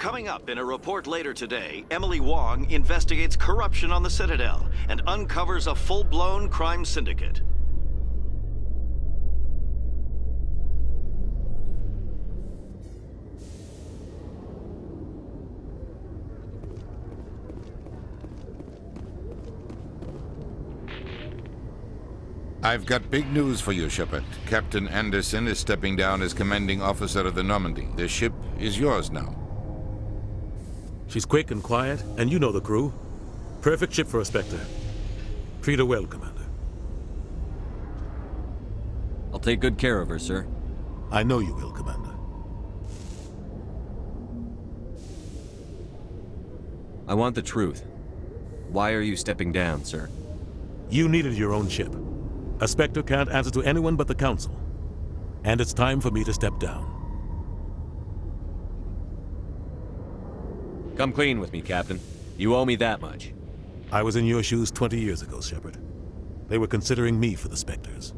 Coming up in a report later today, Emily Wong investigates corruption on the Citadel and uncovers a full-blown crime syndicate. I've got big news for you, Shepard. Captain Anderson is stepping down as commanding officer of the Normandy. The ship is yours now. She's quick and quiet, and you know the crew. Perfect ship for a Spectre. Treat her well, Commander. I'll take good care of her, sir. I know you will, Commander. I want the truth. Why are you stepping down, sir? You needed your own ship. A Spectre can't answer to anyone but the Council. And it's time for me to step down. Come clean with me, Captain. You owe me that much. I was in your shoes 20 years ago, Shepard. They were considering me for the Spectres.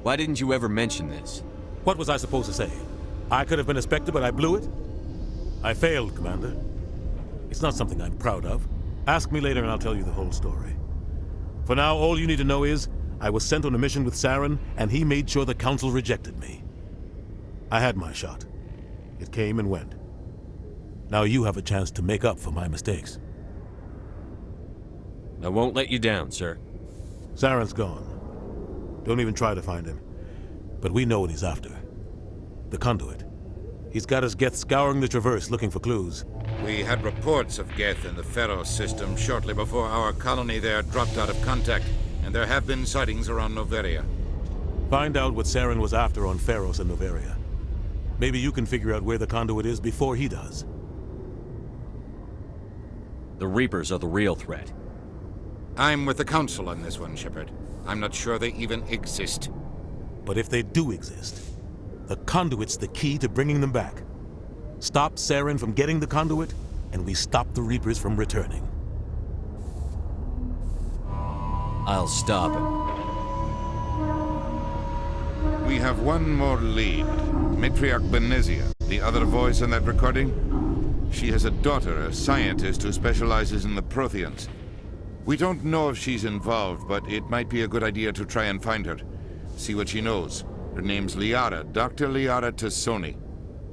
Why didn't you ever mention this? What was I supposed to say? I could have been a Spectre, but I blew it? I failed, Commander. It's not something I'm proud of. Ask me later and I'll tell you the whole story. For now, all you need to know is, I was sent on a mission with Saren, and he made sure the Council rejected me. I had my shot. It came and went. Now you have a chance to make up for my mistakes. I won't let you down, sir. Saren's gone. Don't even try to find him. But we know what he's after. The Conduit. He's got his Geth scouring the Traverse looking for clues. We had reports of Geth in the Pharos system shortly before our colony there dropped out of contact, and there have been sightings around Noveria. Find out what Saren was after on Pharos and Noveria. Maybe you can figure out where the Conduit is before he does. The Reapers are the real threat. I'm with the Council on this one, Shepard. I'm not sure they even exist. But if they do exist, the Conduit's the key to bringing them back. Stop Saren from getting the Conduit, and we stop the Reapers from returning. I'll stop him. We have one more lead. Matriarch Benezia, the other voice on that recording. She has a daughter, a scientist who specializes in the Protheans. We don't know if she's involved, but it might be a good idea to try and find her. See what she knows. Her name's Liara, Dr. Liara Tassoni.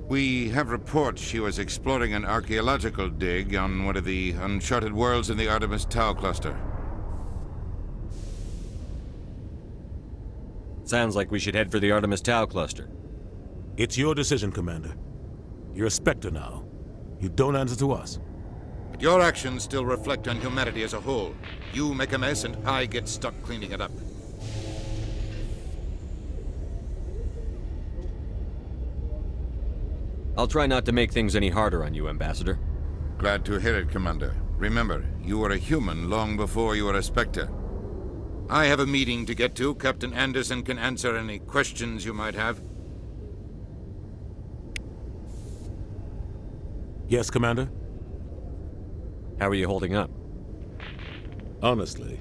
We have reports she was exploring an archaeological dig on one of the uncharted worlds in the Artemis Tau cluster. Sounds like we should head for the Artemis Tau cluster. It's your decision, Commander. You're a Spectre now. You don't answer to us. But your actions still reflect on humanity as a whole. You make a mess and I get stuck cleaning it up. I'll try not to make things any harder on you, Ambassador. Glad to hear it, Commander. Remember, you were a human long before you were a Spectre. I have a meeting to get to. Captain Anderson can answer any questions you might have. Yes, Commander? How are you holding up? Honestly,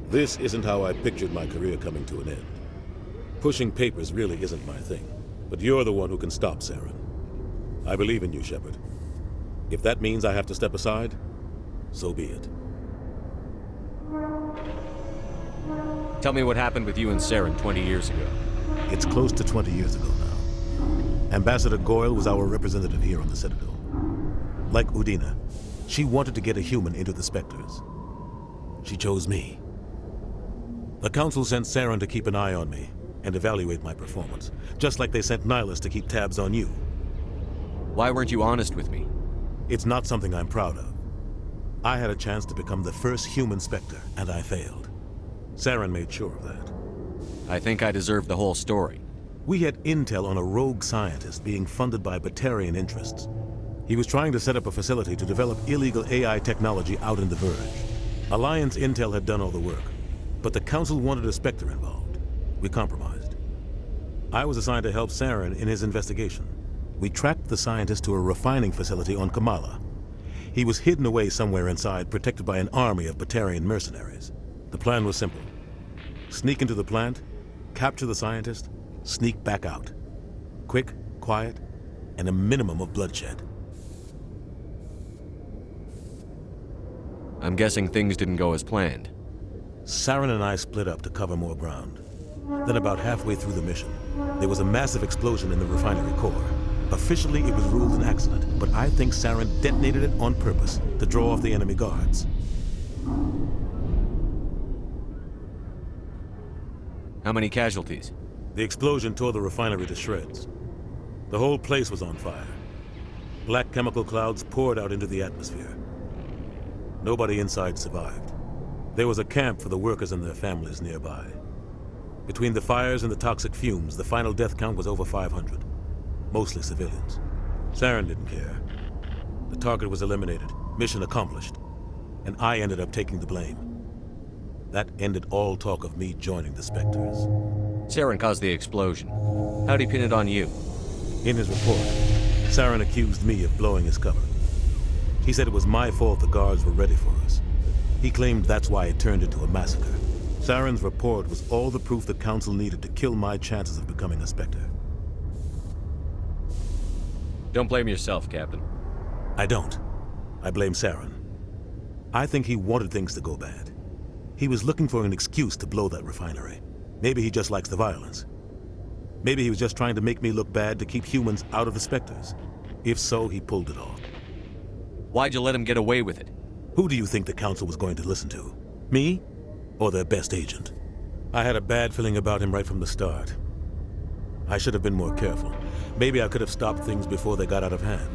this isn't how I pictured my career coming to an end. Pushing papers really isn't my thing, but you're the one who can stop Saren. I believe in you, Shepard. If that means I have to step aside, so be it. Tell me what happened with you and Saren 20 years ago. It's close to 20 years ago now. Ambassador Goyle was our representative here on the Citadel. Like Udina, she wanted to get a human into the Spectres. She chose me. The Council sent Saren to keep an eye on me and evaluate my performance, just like they sent Nihilus to keep tabs on you. Why weren't you honest with me? It's not something I'm proud of. I had a chance to become the first human Spectre, and I failed. Saren made sure of that. I think I deserve the whole story. We had intel on a rogue scientist being funded by Batarian interests. He was trying to set up a facility to develop illegal AI technology out in the Verge. Alliance intel had done all the work, but the Council wanted a Spectre involved. We compromised. I was assigned to help Saren in his investigation. We tracked the scientist to a refining facility on Kamala. He was hidden away somewhere inside, protected by an army of Batarian mercenaries. The plan was simple. Sneak into the plant, capture the scientist, sneak back out. quick, quiet, and a minimum of bloodshed. I'm guessing things didn't go as planned. Saren and I split up to cover more ground. Then about halfway through the mission, there was a massive explosion in the refinery core. Officially, it was ruled an accident, but I think Saren detonated it on purpose to draw off the enemy guards. How many casualties? The explosion tore the refinery to shreds. The whole place was on fire. Black chemical clouds poured out into the atmosphere. Nobody inside survived. There was a camp for the workers and their families nearby. Between the fires and the toxic fumes, the final death count was over 500. Mostly civilians. Saren didn't care. The target was eliminated, mission accomplished, and I ended up taking the blame. That ended all talk of me joining the Spectres. Saren caused the explosion. How'd he pin it on you? In his report, Saren accused me of blowing his cover. He said it was my fault the guards were ready for us. He claimed that's why it turned into a massacre. Saren's report was all the proof the Council needed to kill my chances of becoming a Spectre. Don't blame yourself, Captain. I don't. I blame Saren. I think he wanted things to go bad. He was looking for an excuse to blow that refinery. Maybe he just likes the violence. Maybe he was just trying to make me look bad to keep humans out of the Spectres. If so, he pulled it off. Why'd you let him get away with it? Who do you think the Council was going to listen to? Me? Or their best agent? I had a bad feeling about him right from the start. I should have been more careful. Maybe I could have stopped things before they got out of hand.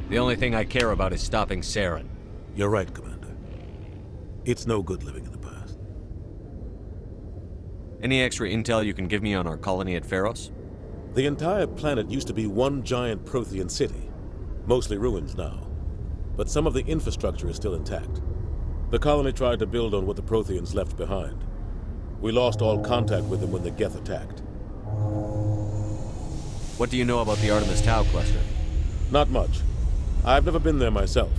The only thing I care about is stopping Saren. You're right, Commander. It's no good living in the past. Any extra intel you can give me on our colony at Pharos? The entire planet used to be one giant Prothean city. Mostly ruins now. But some of the infrastructure is still intact. The colony tried to build on what the Protheans left behind. We lost all contact with them when the Geth attacked. What do you know about the Artemis Tau cluster? Not much. I've never been there myself.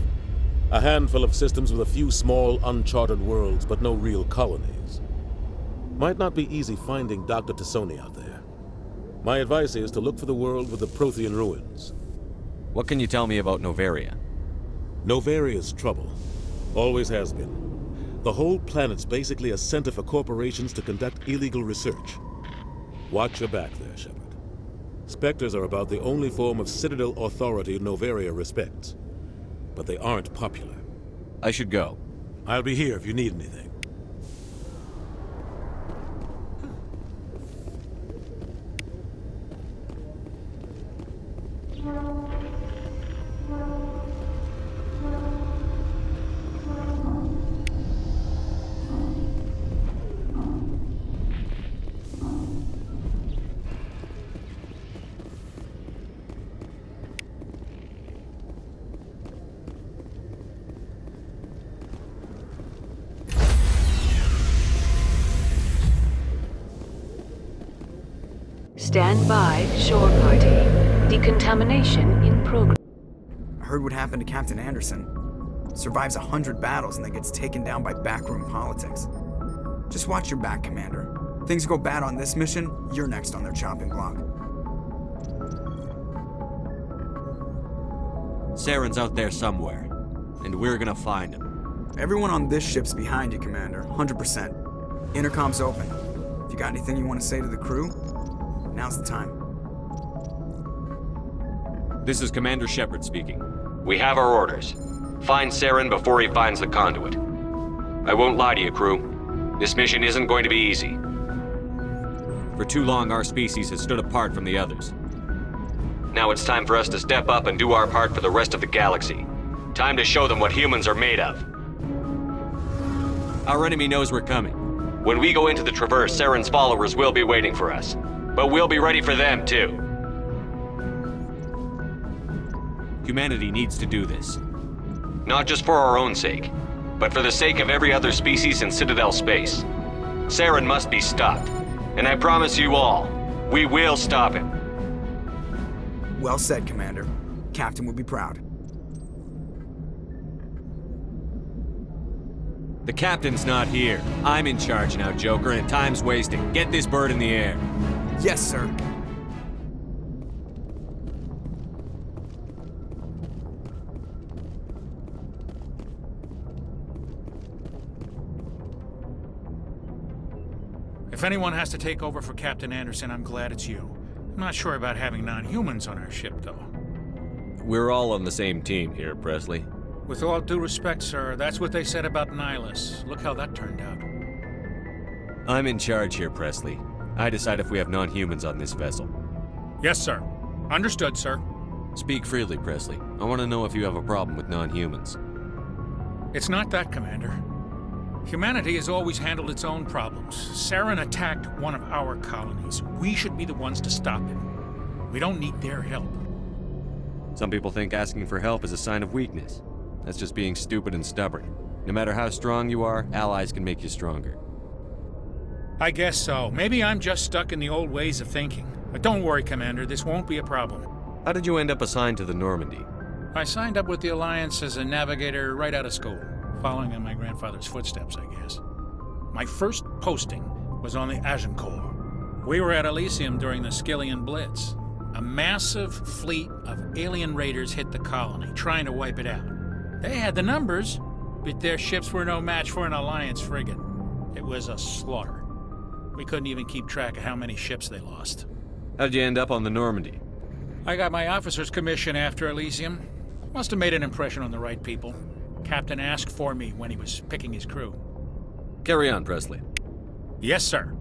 A handful of systems with a few small, uncharted worlds, but no real colonies. Might not be easy finding Dr. T'Soni out there. My advice is to look for the world with the Prothean ruins. What can you tell me about Noveria? Novaria's trouble. Always has been. The whole planet's basically a center for corporations to conduct illegal research. Watch your back there, Shepard. Spectres are about the only form of Citadel authority Noveria respects. But they aren't popular. I should go. I'll be here if you need anything. Stand by, shore party. Decontamination in progress. I heard what happened to Captain Anderson. Survives 100 battles and then gets taken down by backroom politics. Just watch your back, Commander. Things go bad on this mission, you're next on their chopping block. Saren's out there somewhere, and we're gonna find him. Everyone on this ship's behind you, Commander. 100%. Intercom's open. If you got anything you want to say to the crew, now's the time. This is Commander Shepard speaking. We have our orders. Find Saren before he finds the conduit. I won't lie to you, crew. This mission isn't going to be easy. For too long, our species has stood apart from the others. Now it's time for us to step up and do our part for the rest of the galaxy. Time to show them what humans are made of. Our enemy knows we're coming. When we go into the Traverse, Saren's followers will be waiting for us. But we'll be ready for them, too. Humanity needs to do this. Not just for our own sake, but for the sake of every other species in Citadel space. Saren must be stopped. And I promise you all, we will stop him. Well said, Commander. Captain will be proud. The captain's not here. I'm in charge now, Joker, and time's wasting. Get this bird in the air. Yes, sir. If anyone has to take over for Captain Anderson, I'm glad it's you. I'm not sure about having non-humans on our ship, though. We're all on the same team here, Presley. With all due respect, sir, that's what they said about Nihilus. Look how that turned out. I'm in charge here, Presley. I decide if we have non-humans on this vessel. Yes, sir. Understood, sir. Speak freely, Presley. I want to know if you have a problem with non-humans. It's not that, Commander. Humanity has always handled its own problems. Saren attacked one of our colonies. We should be the ones to stop him. We don't need their help. Some people think asking for help is a sign of weakness. That's just being stupid and stubborn. No matter how strong you are, allies can make you stronger. I guess so. Maybe I'm just stuck in the old ways of thinking. But don't worry, Commander. This won't be a problem. How did you end up assigned to the Normandy? I signed up with the Alliance as a navigator right out of school, following in my grandfather's footsteps, I guess. My first posting was on the Agincourt. We were at Elysium during the Skyllian Blitz. A massive fleet of alien raiders hit the colony, trying to wipe it out. They had the numbers, but their ships were no match for an Alliance frigate. It was a slaughter. We couldn't even keep track of how many ships they lost. How did you end up on the Normandy? I got my officer's commission after Elysium. Must have made an impression on the right people. Captain asked for me when he was picking his crew. Carry on, Presley. Yes, sir.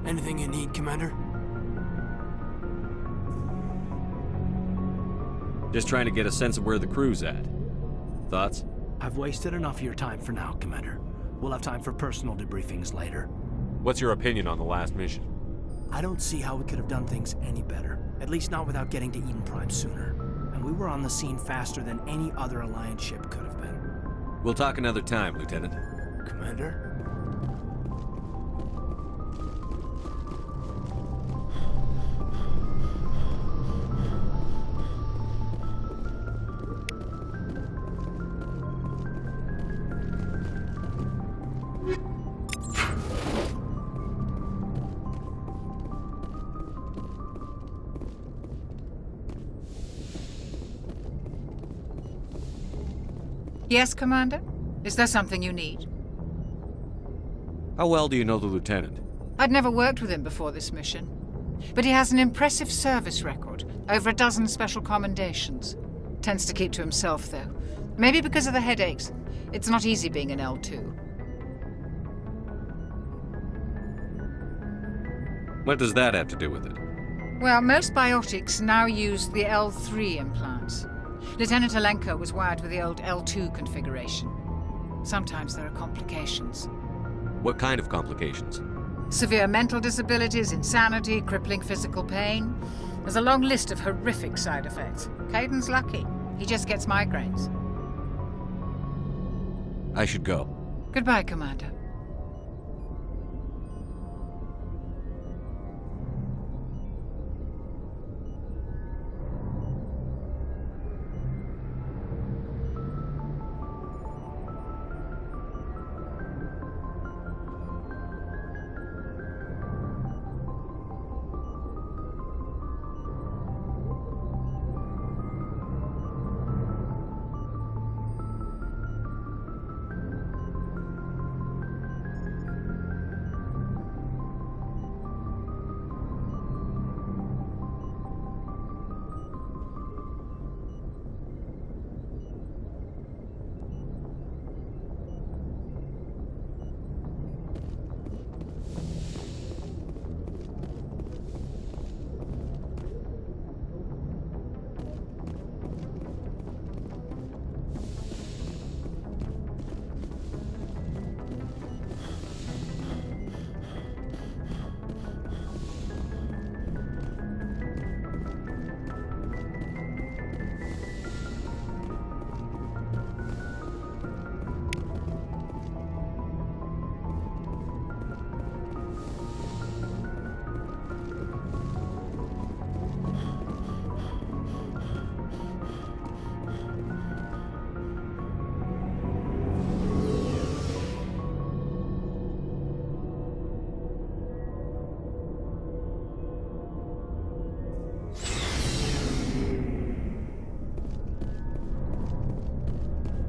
Anything you need, Commander? Just trying to get a sense of where the crew's at. Thoughts? I've wasted enough of your time for now, Commander. We'll have time for personal debriefings later. What's your opinion on the last mission? I don't see how we could have done things any better. At least not without getting to Eden Prime sooner. And we were on the scene faster than any other Alliance ship could have been. We'll talk another time, Lieutenant. Commander? Yes, Commander? Is there something you need? How well do you know the Lieutenant? I'd never worked with him before this mission. But he has an impressive service record, over a dozen special commendations. Tends to keep to himself, though. Maybe because of the headaches. It's not easy being an L2. What does that have to do with it? Well, most biotics now use the L3 implants. Lieutenant Alenko was wired with the old L2 configuration. Sometimes there are complications. What kind of complications? Severe mental disabilities, insanity, crippling physical pain. There's a long list of horrific side effects. Caden's lucky. He just gets migraines. I should go. Goodbye, Commander.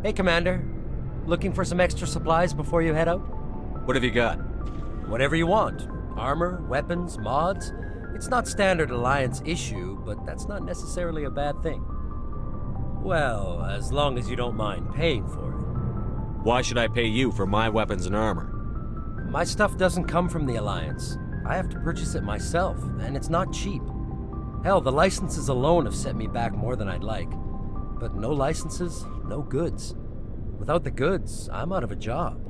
Hey, Commander. Looking for some extra supplies before you head out? What have you got? Whatever you want. Armor, weapons, mods. It's not standard Alliance issue, but that's not necessarily a bad thing. Well, as long as you don't mind paying for it. Why should I pay you for my weapons and armor? My stuff doesn't come from the Alliance. I have to purchase it myself, and it's not cheap. Hell, the licenses alone have set me back more than I'd like. But no licenses, no goods. Without the goods, I'm out of a job.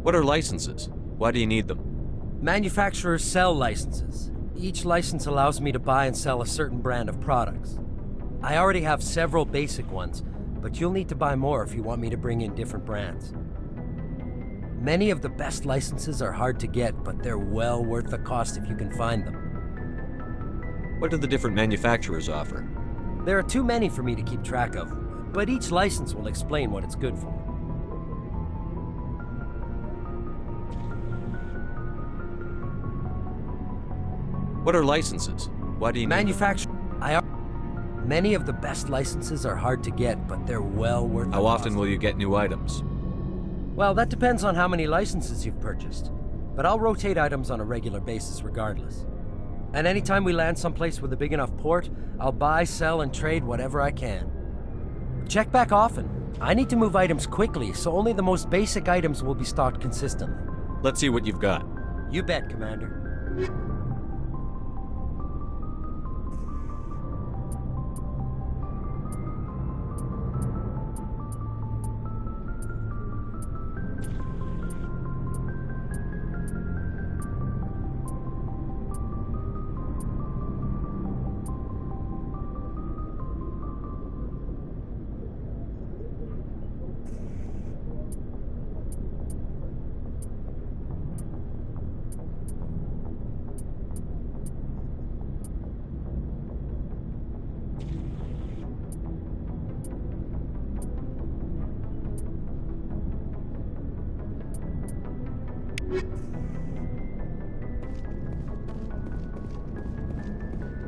What are licenses? Why do you need them? Manufacturers sell licenses. Each license allows me to buy and sell a certain brand of products. I already have several basic ones, but you'll need to buy more if you want me to bring in different brands. Many of the best licenses are hard to get, but they're well worth the cost if you can find them. What do the different manufacturers offer? There are too many for me to keep track of, but each license will explain what it's good for. What are licenses? Why do you need them? Many of the best licenses are hard to get, but they're well worth the How cost. often will you get new items? Well, that depends on how many licenses you've purchased. But I'll rotate items on a regular basis regardless. And anytime we land someplace with a big enough port, I'll buy, sell, and trade whatever I can. Check back often. I need to move items quickly, so only the most basic items will be stocked consistently. Let's see what you've got. You bet, Commander.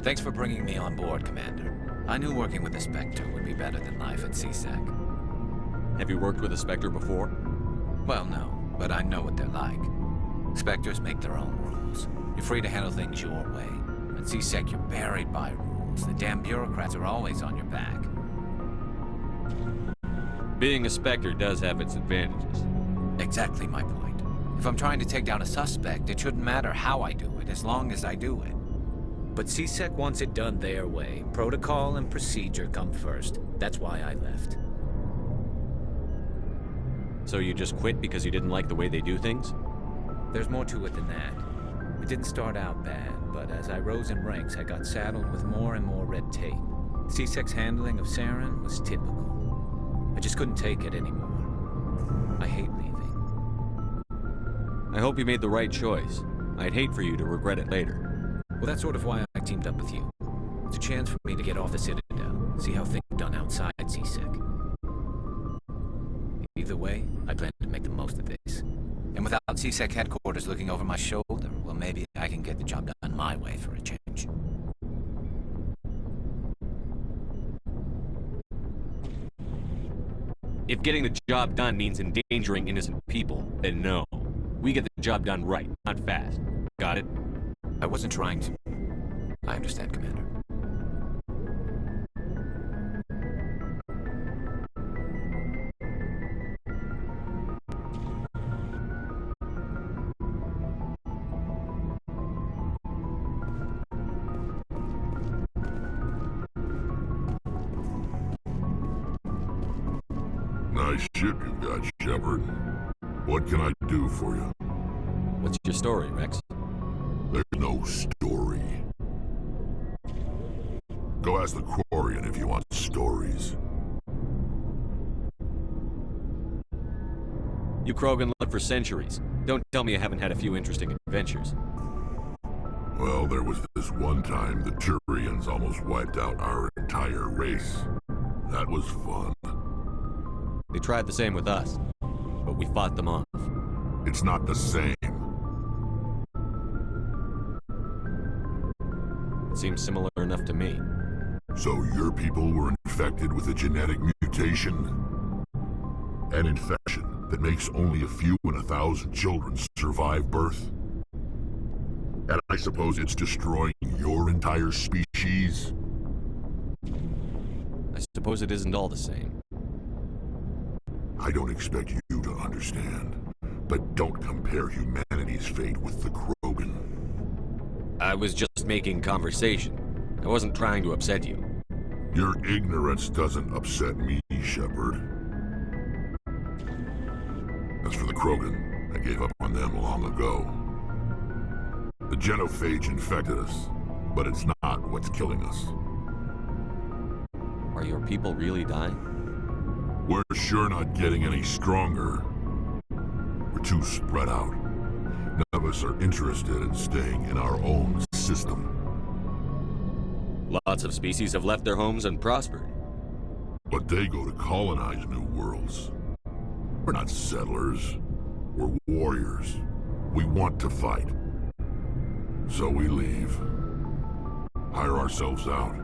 Thanks for bringing me on board, Commander. I knew working with the Spectre would be better than life at CSEC. Have you worked with a Spectre before? Well, no, but I know what they're like. Spectres make their own rules. You're free to handle things your way. At CSEC, you're buried by rules. The damn bureaucrats are always on your back. Being a Spectre does have its advantages. Exactly my point. If I'm trying to take down a suspect, it shouldn't matter how I do it, as long as I do it. But CSEC wants it done their way. Protocol and procedure come first. That's why I left. So you just quit because you didn't like the way they do things? There's more to it than that. It didn't start out bad, but as I rose in ranks, I got saddled with more and more red tape. CSEC's handling of Saren was typical. I just couldn't take it anymore. I hate leaving. I hope you made the right choice. I'd hate for you to regret it later. Well, that's sort of why I teamed up with you. It's a chance for me to get off the Citadel, see how things are done outside CSEC. Either way, I plan to make the most of this. And without CSEC headquarters looking over my shoulder, well, maybe I can get the job done my way for a change. If getting the job done means endangering innocent people, then no. We get the job done right, not fast. Got it? I wasn't trying to. I understand, Commander. Nice ship you've got, Shepard. What can I do for you? What's your story, Rex? There's no story. Go ask the Quarian if you want stories. You Krogan lived for centuries. Don't tell me you haven't had a few interesting adventures. Well, there was this one time the Turians almost wiped out our entire race. That was fun. They tried the same with us, but we fought them off. It's not the same. It seems similar enough to me. So your people were infected with a genetic mutation? An infection that makes only a few in 1,000 children survive birth? And I suppose it's destroying your entire species? I suppose it isn't all the same. I don't expect you to understand, but don't compare humanity's fate with the Krogan. I was just making conversation. I wasn't trying to upset you. Your ignorance doesn't upset me, Shepard. As for the Krogan, I gave up on them long ago. The genophage infected us, but it's not what's killing us. Are your people really dying? We're sure not getting any stronger. We're too spread out. None of us are interested in staying in our own system. Lots of species have left their homes and prospered. But they go to colonize new worlds. We're not settlers. We're warriors. We want to fight. So we leave. Hire ourselves out.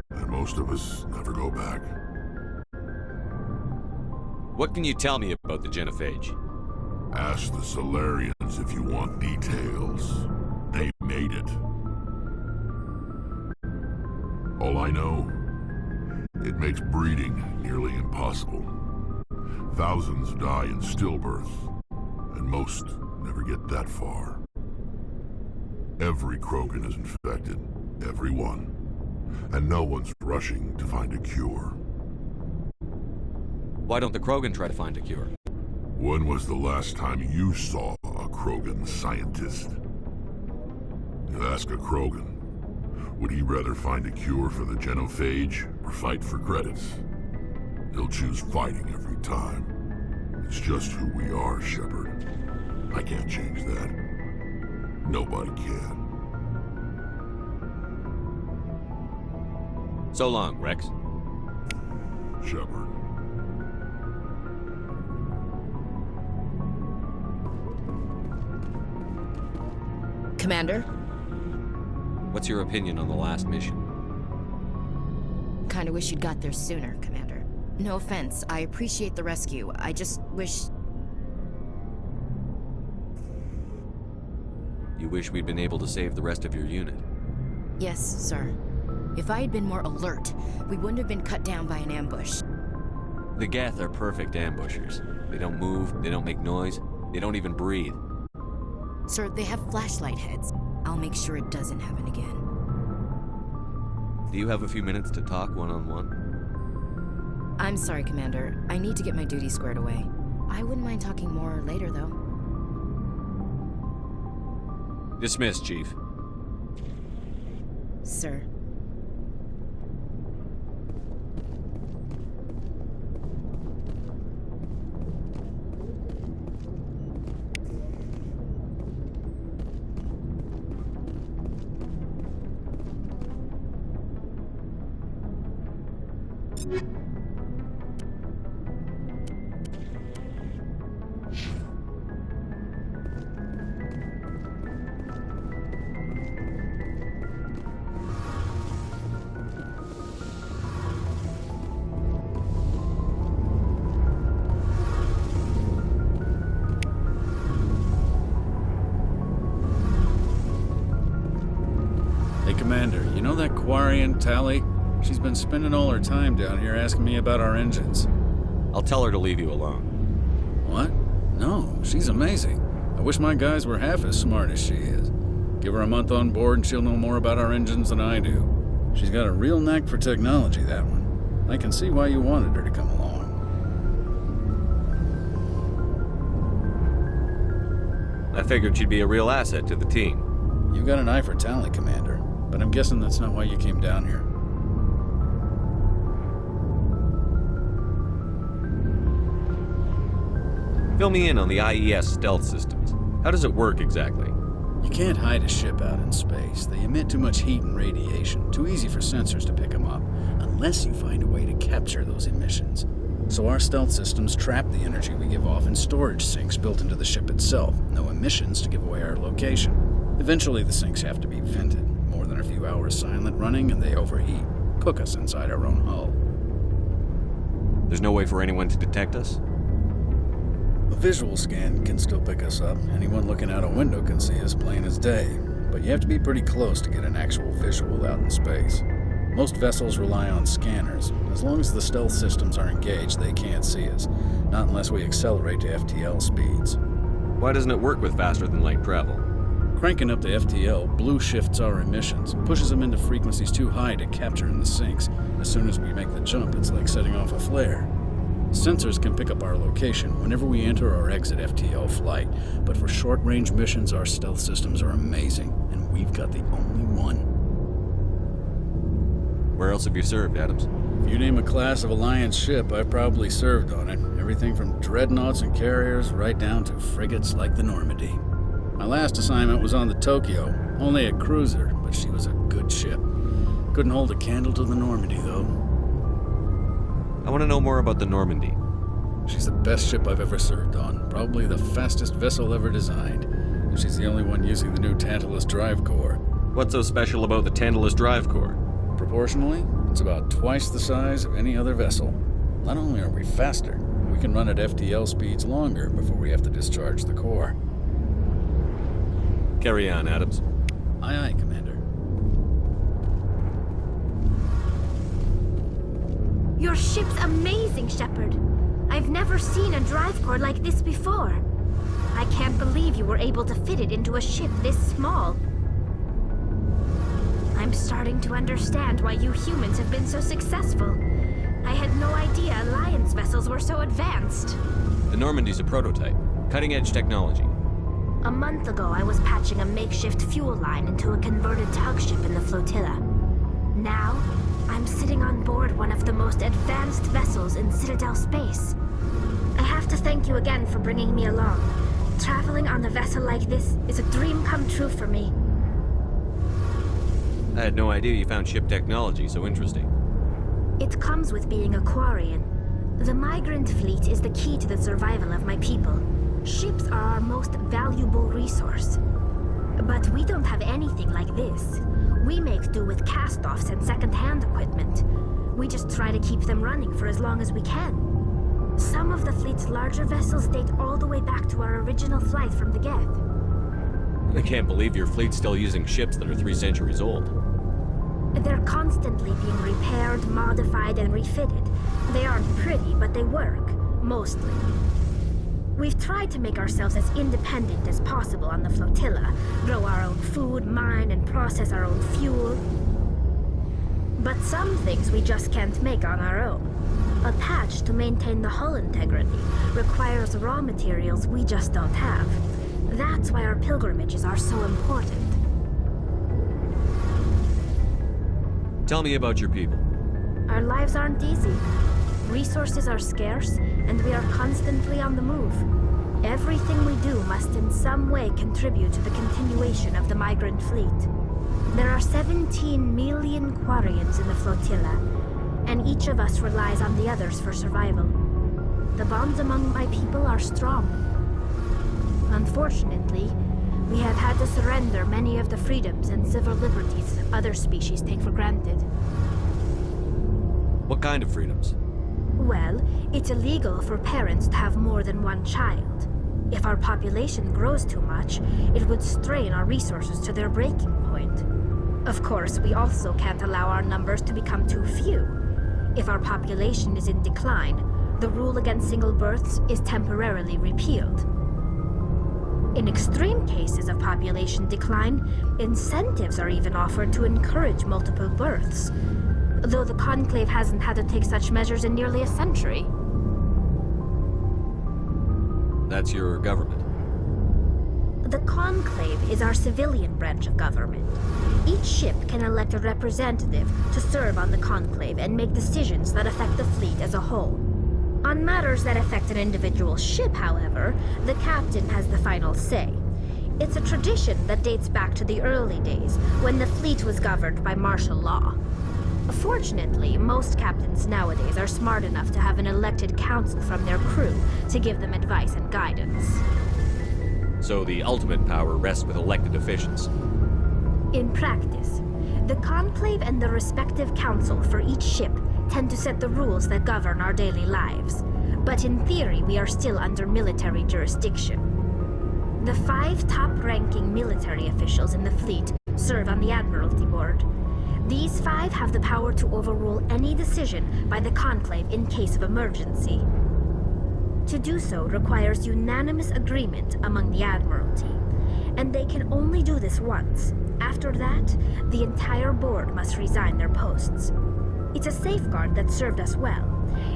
And most of us never go back. What can you tell me about the genophage? Ask the Solarians if you want details. They made it. All I know, it makes breeding nearly impossible. Thousands die in stillbirth, and most never get that far. Every Krogan is infected, every one, and no one's rushing to find a cure. Why don't the Krogan try to find a cure? When was the last time you saw a Krogan scientist? You ask a Krogan, would he rather find a cure for the genophage or fight for credits? He'll choose fighting every time. It's just who we are, Shepard. I can't change that. Nobody can. So long, Rex. Shepard. Commander? What's your opinion on the last mission? Kinda wish you'd got there sooner, Commander. No offense, I appreciate the rescue. I just wish... You wish we'd been able to save the rest of your unit? Yes, sir. If I had been more alert, we wouldn't have been cut down by an ambush. The Geth are perfect ambushers. They don't move, they don't make noise, they don't even breathe. Sir, they have flashlight heads. I'll make sure it doesn't happen again. Do you have a few minutes to talk one-on-one? I'm sorry, Commander. I need to get my duty squared away. I wouldn't mind talking more later, though. Dismissed, Chief. Sir. Commander, you know that Quarian, Tali? She's been spending all her time down here asking me about our engines. I'll tell her to leave you alone. What? No, she's amazing. I wish my guys were half as smart as she is. Give her a month on board and she'll know more about our engines than I do. She's got a real knack for technology, that one. I can see why you wanted her to come along. I figured she'd be a real asset to the team. You've got an eye for Tali, Commander. But I'm guessing that's not why you came down here. Fill me in on the IES stealth systems. How does it work exactly? You can't hide a ship out in space. They emit too much heat and radiation. Too easy for sensors to pick them up, unless you find a way to capture those emissions. So our stealth systems trap the energy we give off in storage sinks built into the ship itself. No emissions to give away our location. Eventually the sinks have to be vented. More than a few hours silent running and they overheat. Cook us inside our own hull. There's no way for anyone to detect us? A visual scan can still pick us up. Anyone looking out a window can see us plain as day. But you have to be pretty close to get an actual visual out in space. Most vessels rely on scanners. As long as the stealth systems are engaged, they can't see us. Not unless we accelerate to FTL speeds. Why doesn't it work with faster than light travel? Cranking up to FTL blue shifts our emissions, pushes them into frequencies too high to capture in the sinks. As soon as we make the jump, it's like setting off a flare. Sensors can pick up our location whenever we enter or exit FTL flight, but for short-range missions, our stealth systems are amazing, and we've got the only one. Where else have you served, Adams? If you name a class of Alliance ship, I've probably served on it. Everything from dreadnoughts and carriers right down to frigates like the Normandy. My last assignment was on the Tokyo, only a cruiser, but she was a good ship. Couldn't hold a candle to the Normandy, though. I want to know more about the Normandy. She's the best ship I've ever served on, probably the fastest vessel ever designed. And she's the only one using the new Tantalus drive core. What's so special about the Tantalus drive core? Proportionally, it's about twice the size of any other vessel. Not only are we faster, we can run at FTL speeds longer before we have to discharge the core. Carry on, Adams. Aye, aye, Commander. Your ship's amazing, Shepard. I've never seen a drive core like this before. I can't believe you were able to fit it into a ship this small. I'm starting to understand why you humans have been so successful. I had no idea Alliance vessels were so advanced. The Normandy's a prototype. Cutting-edge technology. A month ago, I was patching a makeshift fuel line into a converted tug ship in the flotilla. Now, I'm sitting on board one of the most advanced vessels in Citadel space. I have to thank you again for bringing me along. Traveling on a vessel like this is a dream come true for me. I had no idea you found ship technology so interesting. It comes with being a Quarian. The migrant fleet is the key to the survival of my people. Ships are our most valuable resource. But we don't have anything like this. We make do with cast-offs and second-hand equipment. We just try to keep them running for as long as we can. Some of the fleet's larger vessels date all the way back to our original flight from the Geth. I can't believe your fleet's still using ships that are 3 centuries old. They're constantly being repaired, modified, and refitted. They aren't pretty, but they work. Mostly. We've tried to make ourselves as independent as possible on the flotilla, grow our own food, mine, and process our own fuel. But some things we just can't make on our own. A patch to maintain the hull integrity requires raw materials we just don't have. That's why our pilgrimages are so important. Tell me about your people. Our lives aren't easy. Resources are scarce, and we are constantly on the move. Everything we do must in some way contribute to the continuation of the migrant fleet. There are 17 million Quarians in the flotilla, and each of us relies on the others for survival. The bonds among my people are strong. Unfortunately, we have had to surrender many of the freedoms and civil liberties other species take for granted. What kind of freedoms? Well, it's illegal for parents to have more than one child. If our population grows too much, it would strain our resources to their breaking point. Of course, we also can't allow our numbers to become too few. If our population is in decline, the rule against single births is temporarily repealed. In extreme cases of population decline, incentives are even offered to encourage multiple births, though the Conclave hasn't had to take such measures in nearly a century. That's your government. The Conclave is our civilian branch of government. Each ship can elect a representative to serve on the Conclave and make decisions that affect the fleet as a whole. On matters that affect an individual ship, however, the captain has the final say. It's a tradition that dates back to the early days, when the fleet was governed by martial law. Fortunately, most captains nowadays are smart enough to have an elected council from their crew to give them advice and guidance. So the ultimate power rests with elected officials. In practice, The Conclave and the respective council for each ship tend to set the rules that govern our daily lives, but in theory we are still under military jurisdiction. The 5 top-ranking military officials in the fleet serve on the Admiralty Board. These 5 have the power to overrule any decision by the Conclave in case of emergency. To do so requires unanimous agreement among the Admiralty, and they can only do this once. After that, the entire board must resign their posts. It's a safeguard that served us well.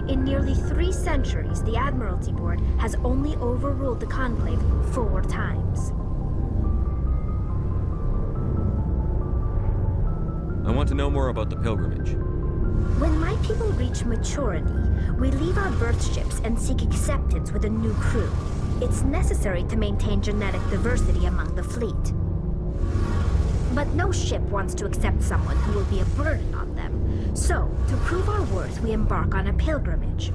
In nearly 3 centuries, the Admiralty Board has only overruled the Conclave 4 times. I want to know more about the pilgrimage. When my people reach maturity, we leave our birth ships and seek acceptance with a new crew. It's necessary to maintain genetic diversity among the fleet. But no ship wants to accept someone who will be a burden on them. So, to prove our worth, we embark on a pilgrimage.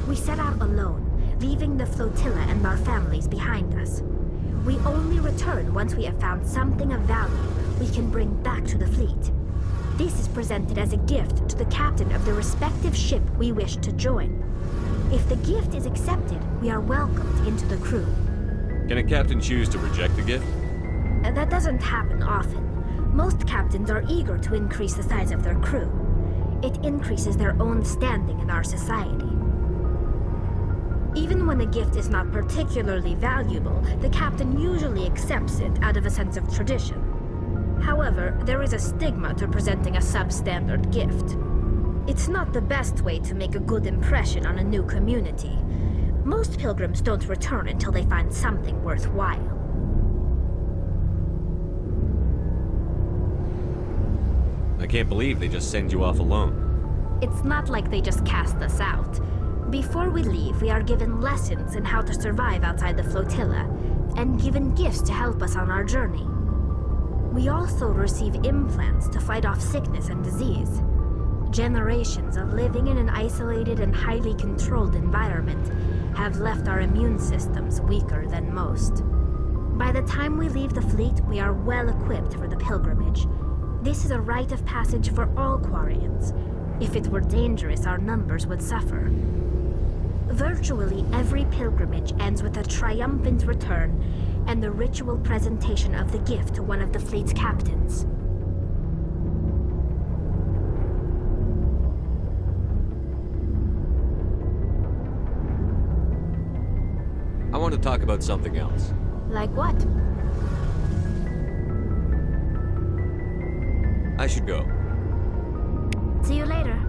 We set out alone, leaving the flotilla and our families behind us. We only return once we have found something of value we can bring back to the fleet. This is presented as a gift to the captain of the respective ship we wish to join. If the gift is accepted, we are welcomed into the crew. Can a captain choose to reject the gift? That doesn't happen often. Most captains are eager to increase the size of their crew. It increases their own standing in our society. Even when a gift is not particularly valuable, the captain usually accepts it out of a sense of tradition. However, there is a stigma to presenting a substandard gift. It's not the best way to make a good impression on a new community. Most pilgrims don't return until they find something worthwhile. I can't believe they just send you off alone. It's not like they just cast us out. Before we leave, we are given lessons in how to survive outside the flotilla, and given gifts to help us on our journey. We also receive implants to fight off sickness and disease. Generations of living in an isolated and highly controlled environment have left our immune systems weaker than most. By the time we leave the fleet, we are well equipped for the pilgrimage. This is a rite of passage for all Quarians. If it were dangerous, our numbers would suffer. Virtually every pilgrimage ends with a triumphant return and the ritual presentation of the gift to one of the fleet's captains. I want to talk about something else. Like what? I should go. See you later.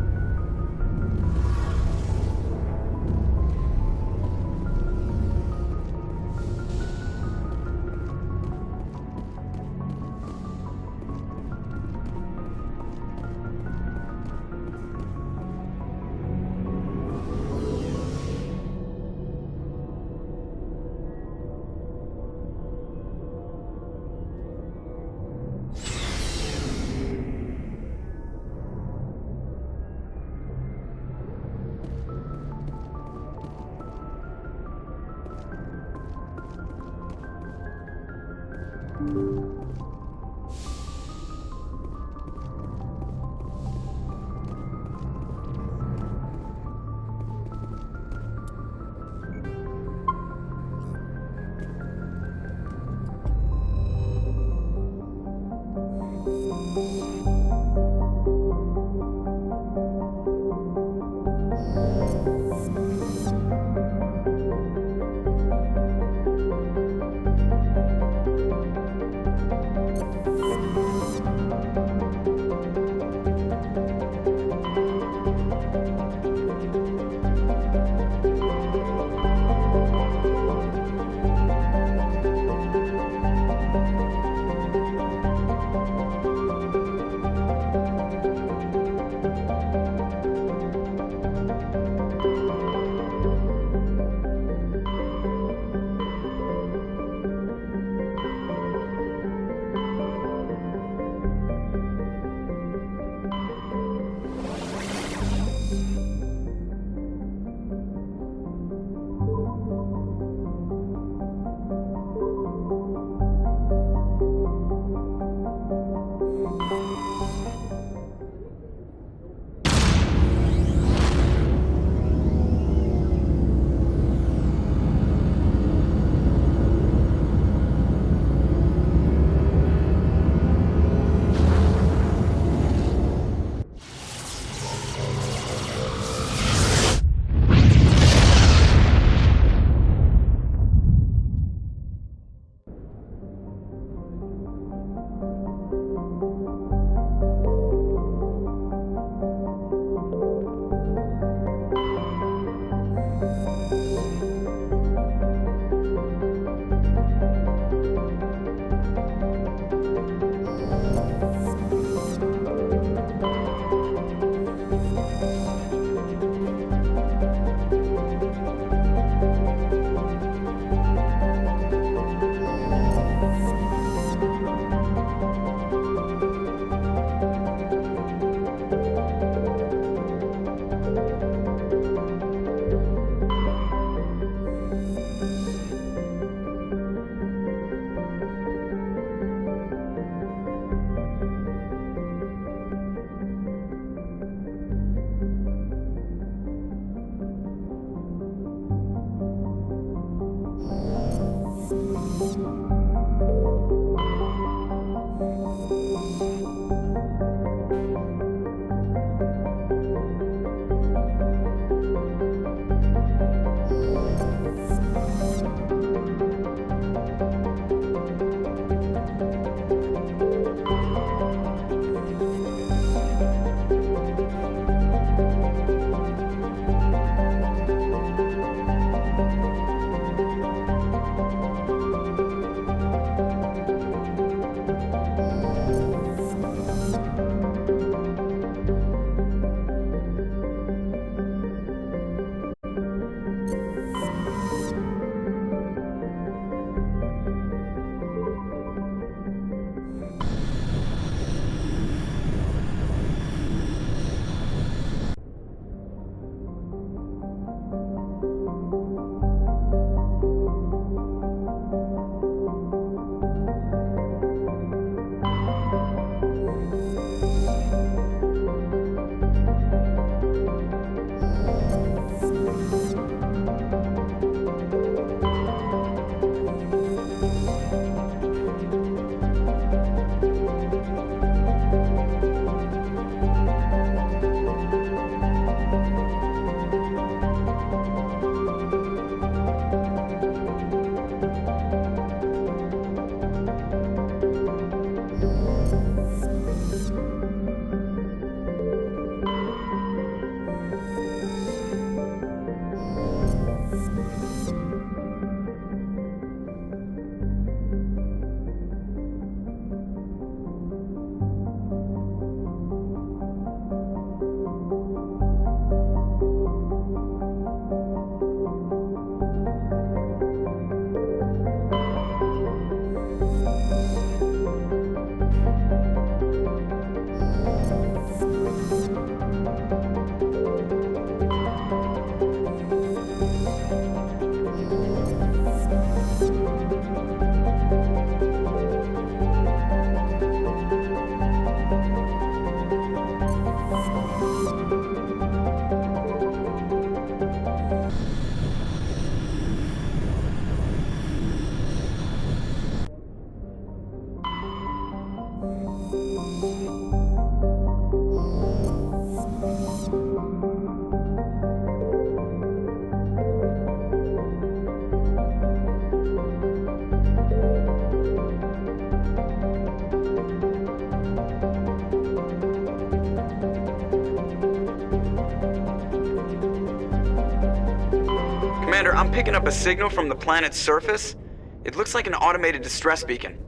Commander, I'm picking up a signal from the planet's surface. It looks like an automated distress beacon.